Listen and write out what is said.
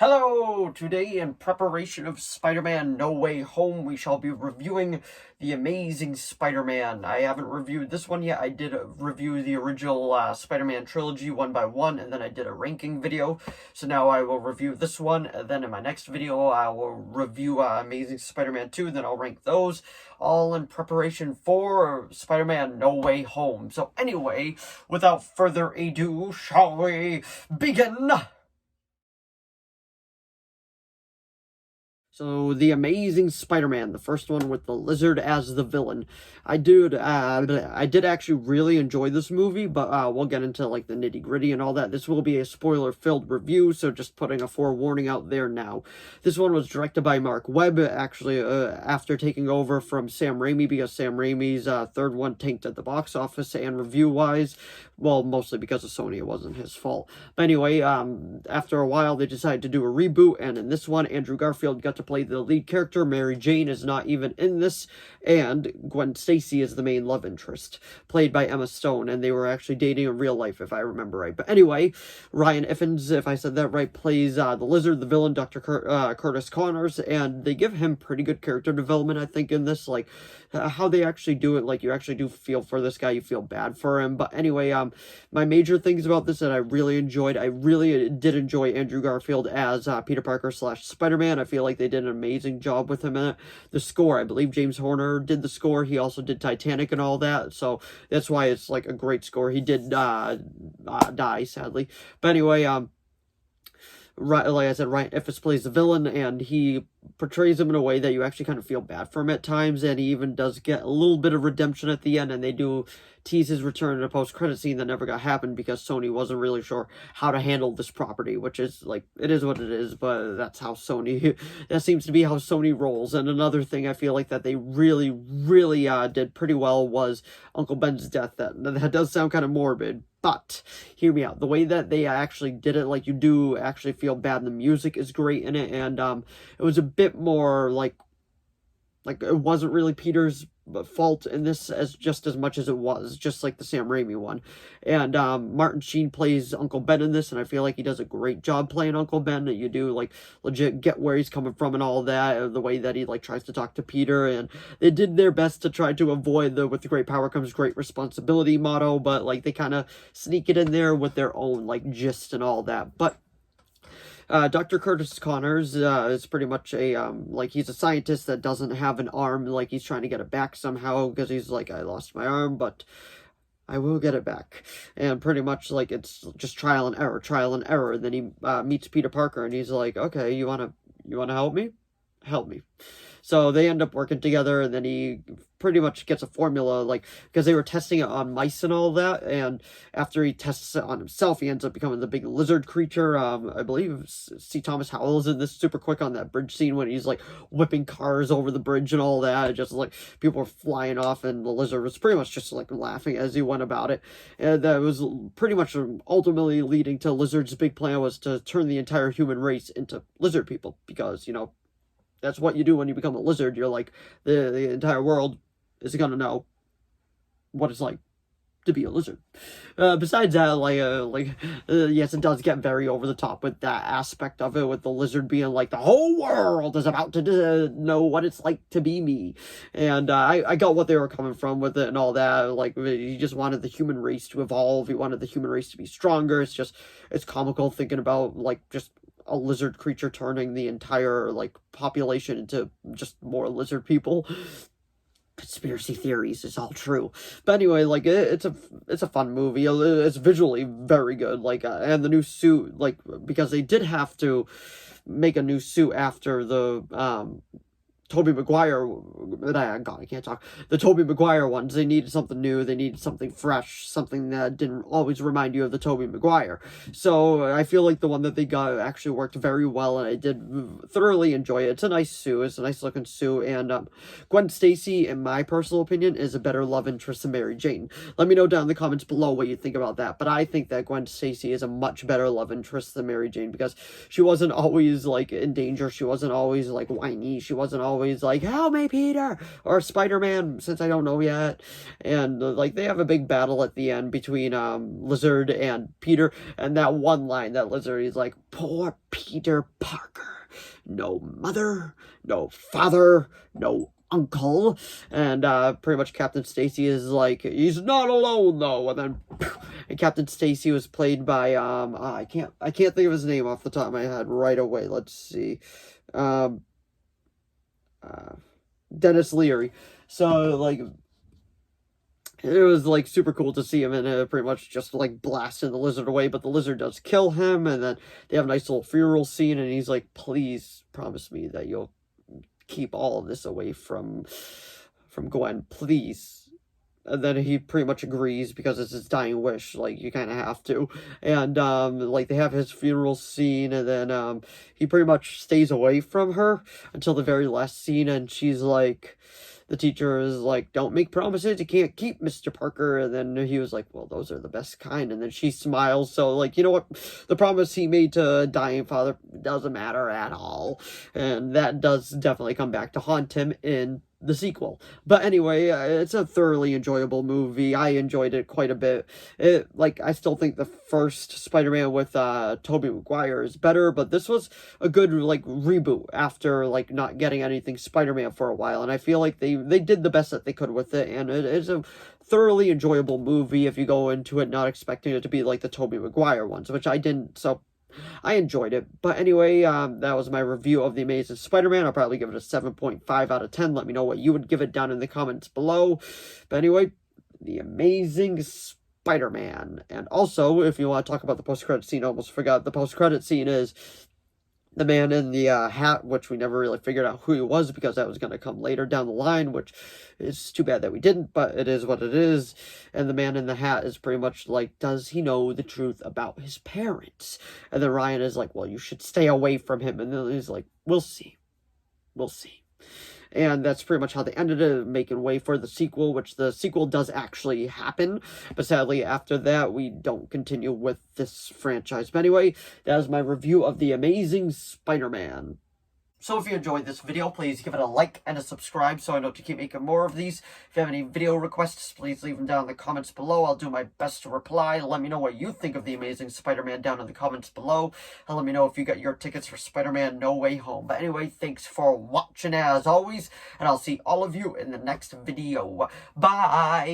Hello! Today, in preparation of Spider-Man No Way Home, we shall be reviewing The Amazing Spider-Man. I haven't reviewed this one yet. I did review the original Spider-Man trilogy one by one, and then I did a ranking video. So now I will review this one, and then in my next video I will review Amazing Spider-Man 2, then I'll rank those, all in preparation for Spider-Man No Way Home. So anyway, without further ado, shall we begin? So, The Amazing Spider-Man, the first one with the Lizard as the villain. I did actually really enjoy this movie, but we'll get into like the nitty-gritty and all that. This will be a spoiler-filled review, so just putting a forewarning out there now. This one was directed by Mark Webb, actually, after taking over from Sam Raimi, because Sam Raimi's third one tanked at the box office and review-wise. Well, mostly because of Sony, it wasn't his fault. But anyway, after a while, they decided to do a reboot, and in this one, Andrew Garfield got to play the lead character. Mary Jane is not even in this, and Gwen Stacy is the main love interest, played by Emma Stone, and they were actually dating in real life, if I remember right. But anyway, Ryan Ifans, if I said that right, plays the Lizard, the villain, Dr. Curtis Connors, and they give him pretty good character development, I think, in this, like, how they actually do it, like, you actually do feel for this guy, you feel bad for him. But anyway, my major things about this that I really enjoyed, I really did enjoy Andrew Garfield as Peter Parker / Spider-Man. I feel like they did an amazing job with him in it. The score, I believe James Horner did the score. He also did Titanic and all that, so that's why it's like a great score. He did die, sadly. But anyway, like I said, Ryan Ifans plays the villain, and he portrays him in a way that you actually kind of feel bad for him at times, and he even does get a little bit of redemption at the end, and they do tease his return in a post-credit scene that never got happened because Sony wasn't really sure how to handle this property, which is, like, it is what it is, but that's how Sony, that seems to be how Sony rolls. And another thing I feel like that they really did pretty well was Uncle Ben's death. That does sound kind of morbid, but hear me out. The way that they actually did it, like, you do actually feel bad, and the music is great in it, and it was a bit more like it wasn't really Peter's fault in this just as much as it was, just like the Sam Raimi one. And Martin Sheen plays Uncle Ben in this, and I feel like he does a great job playing Uncle Ben. You do, like, legit get where he's coming from and all that, the way that he, like, tries to talk to Peter, and they did their best to try to avoid the "with great power comes great responsibility" motto, but, like, they kind of sneak it in there with their own, like, gist and all that. But Dr. Curtis Connors is pretty much a, like, he's a scientist that doesn't have an arm, like, he's trying to get it back somehow, because he's like, I lost my arm, but I will get it back. And pretty much, like, it's just trial and error, and then he meets Peter Parker, and he's like, okay, you wanna help me? Help me. So they end up working together, and then he pretty much gets a formula, like, because they were testing it on mice and all that, and after he tests it on himself, he ends up becoming the big lizard creature. I believe C. Thomas Howell is in this super quick on that bridge scene when he's, like, whipping cars over the bridge and all that, just, like, people were flying off, and the lizard was pretty much just, like, laughing as he went about it. And that was pretty much ultimately leading to Lizard's big plan was to turn the entire human race into lizard people, because, you know, that's what you do when you become a lizard. You're like, the entire world is gonna know what it's like to be a lizard. Besides that, yes, it does get very over the top with that aspect of it, with the lizard being like, the whole world is about to know what it's like to be me. And I got what they were coming from with it and all that. Like, he just wanted the human race to evolve. He wanted the human race to be stronger. It's comical thinking about, like, just a lizard creature turning the entire, like, population into just more lizard people. Conspiracy theories is all true. But anyway, like, it's a fun movie. It's visually very good, like, and the new suit, like, because they did have to make a new suit after the Tobey Maguire, God, I can't talk. The Tobey Maguire ones, they needed something new, they needed something fresh, something that didn't always remind you of the Tobey Maguire. So I feel like the one that they got actually worked very well, and I did thoroughly enjoy it. It's a nice suit, it's a nice looking suit, and Gwen Stacy, in my personal opinion, is a better love interest than Mary Jane. Let me know down in the comments below what you think about that, but I think that Gwen Stacy is a much better love interest than Mary Jane, because she wasn't always, like, in danger, she wasn't always, like, whiny, she wasn't always always like, help me, Peter, or Spider-Man, since I don't know yet. And like they have a big battle at the end between Lizard and Peter, and that one line that Lizard is like, poor Peter Parker, no mother, no father, no uncle. And pretty much Captain Stacy is like, he's not alone though. And then and Captain Stacy was played by I can't think of his name off the top of my head right away. Let's see. Dennis Leary. So like it was like super cool to see him and pretty much just like blasting the Lizard away, but the Lizard does kill him, and then they have a nice little funeral scene, and he's like, please promise me that you'll keep all of this away from Gwen, please. And then he pretty much agrees because it's his dying wish, like you kind of have to. And like they have his funeral scene, and then he pretty much stays away from her until the very last scene, and she's like, the teacher is like, don't make promises you can't keep, Mr. Parker. And then he was like, well, those are the best kind. And then she smiles. So, like, you know what? The promise he made to a dying father doesn't matter at all. And that does definitely come back to haunt him in the sequel. But anyway, it's a thoroughly enjoyable movie. I enjoyed it quite a bit. I still think the first Spider-Man with Tobey Maguire is better, but this was a good like reboot after like not getting anything Spider-Man for a while, and I feel like they did the best that they could with it, and it is a thoroughly enjoyable movie if you go into it not expecting it to be like the Tobey Maguire ones, which I didn't, so I enjoyed it. But anyway, that was my review of The Amazing Spider-Man. I'll probably give it a 7.5 out of 10. Let me know what you would give it down in the comments below. But anyway, The Amazing Spider-Man. And also, if you want to talk about the post-credit scene, I almost forgot. The post-credit scene is the man in the hat, which we never really figured out who he was because that was going to come later down the line, which is too bad that we didn't, but it is what it is. And the man in the hat is pretty much like, does he know the truth about his parents? And then Ryan is like, well, you should stay away from him. And then he's like, we'll see. We'll see. And that's pretty much how they ended it, making way for the sequel, which the sequel does actually happen. But sadly, after that, we don't continue with this franchise. But anyway, that is my review of The Amazing Spider-Man. So if you enjoyed this video, please give it a like and a subscribe so I know to keep making more of these. If you have any video requests, please leave them down in the comments below. I'll do my best to reply. Let me know what you think of The Amazing Spider-Man down in the comments below. And let me know if you got your tickets for Spider-Man No Way Home. But anyway, thanks for watching as always, and I'll see all of you in the next video. Bye!